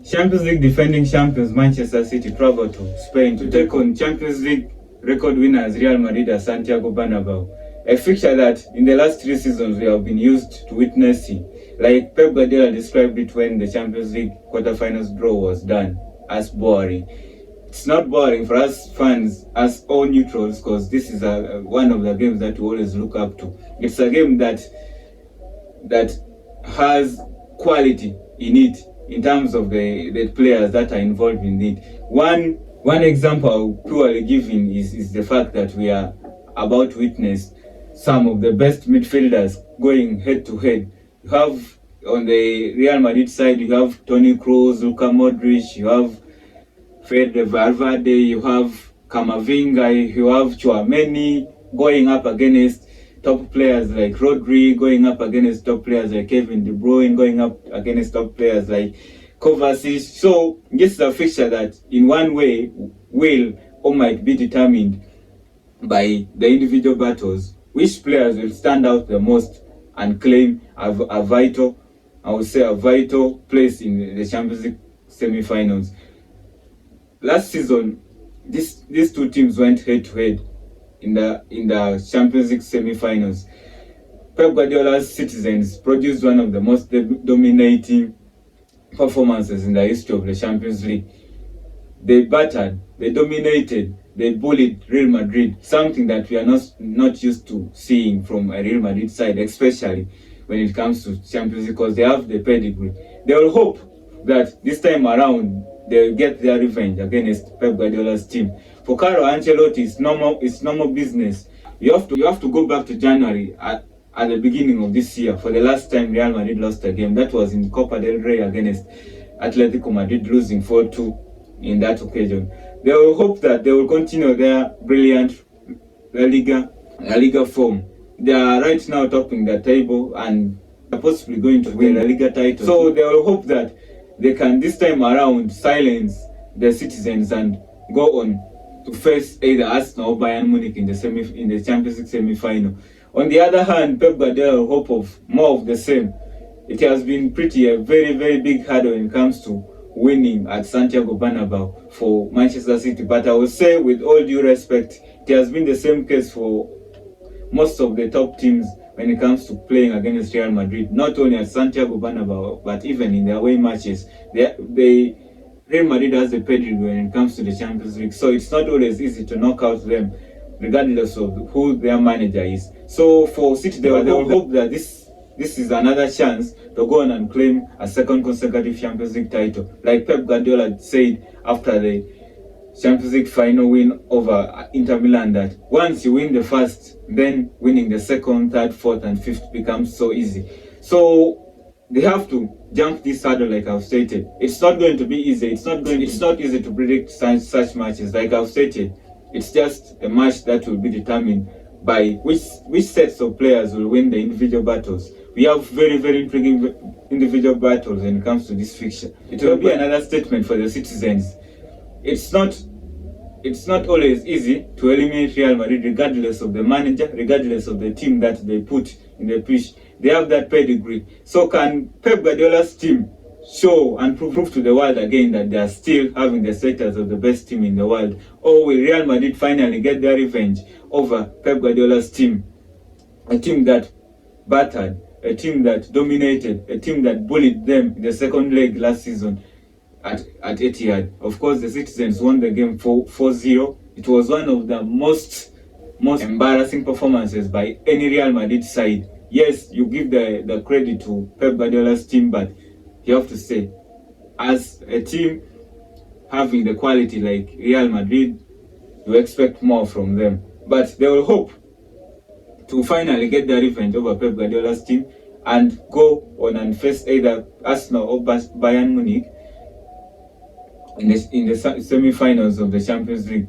Champions League defending champions Manchester City travel to Spain to take on Champions League record winners Real Madrid at Santiago Bernabeu. A fixture that in the last 3 seasons we have been used to witnessing. Like Pep Guardiola described it when the Champions League quarterfinals draw was done as boring. It's not boring for us fans, as all neutrals, because this is one of the games that we always look up to. It's a game that has quality in it in terms of the players that are involved in it. One example I'll purely give in is the fact that we are about to witness some of the best midfielders going head to head. You have on the Real Madrid side, you have Toni Kroos, Luka Modric, you have Fede Valverde, you have Camavinga, you have Tchouameni going up against top players like Rodri, going up against top players like Kevin De Bruyne, going up against top players like Kovacic. So this is a fixture that in one way will or might be determined by the individual battles. Which players will stand out the most and claim a vital place in the Champions League semi-finals. Last season, these two teams went head-to-head in the Champions League semi-finals. Pep Guardiola's citizens produced one of the most dominating performances in the history of the Champions League. They battered, they dominated, they bullied Real Madrid, something that we are not used to seeing from a Real Madrid side, especially when it comes to Champions League, because they have the pedigree. They will hope that this time around they will get their revenge against Pep Guardiola's team. For Carlo Ancelotti, it's normal business. You have to go back to January at the beginning of this year for the last time Real Madrid lost a game. That was in Copa del Rey against Atletico Madrid, losing 4-2 in that occasion. They will hope that they will continue their brilliant La Liga form. They are right now topping the table and are possibly going to win the La Liga title. So they will hope that they can this time around silence the citizens and go on to face either Arsenal or Bayern Munich in the Champions League semi-final. On the other hand, Pep Guardiola will hope of more of the same. It has been a very, very big hurdle when it comes to winning at Santiago Bernabeu for Manchester City. But I will say, with all due respect, it has been the same case for most of the top teams when it comes to playing against Real Madrid, not only at Santiago Bernabeu, but even in their away matches. Real Madrid has a pedigree when it comes to the Champions League, so it's not always easy to knock out them, regardless of who their manager is. So for City, they will hope that this is another chance to go on and claim a second consecutive Champions League title. Like Pep Guardiola said after the Champions League final win over Inter Milan, that once you win the first, then winning the second, third, fourth, and fifth becomes so easy. So they have to jump this hurdle, like I've stated. It's not going to be easy. It's not easy to predict such matches. Like I've stated, it's just a match that will be determined by which sets of players will win the individual battles. We have very, very intriguing individual battles when it comes to this fixture. It will be another statement for the citizens. It's not always easy to eliminate Real Madrid, regardless of the manager, regardless of the team that they put in the pitch. They have that pedigree. So can Pep Guardiola's team show and prove to the world again that they are still having the status of the best team in the world? Or will Real Madrid finally get their revenge over Pep Guardiola's team? A team that battered, a team that dominated, a team that bullied them in the second leg last season at Etihad. Of course, the citizens won the game 4-0. It was one of the most embarrassing performances by any Real Madrid side. Yes, you give the credit to Pep Guardiola's team, but you have to say, as a team having the quality like Real Madrid, you expect more from them. But they will hope to finally get their revenge over Pep Guardiola's team and go on and face either Arsenal or Bayern Munich in the semi-finals of the Champions League.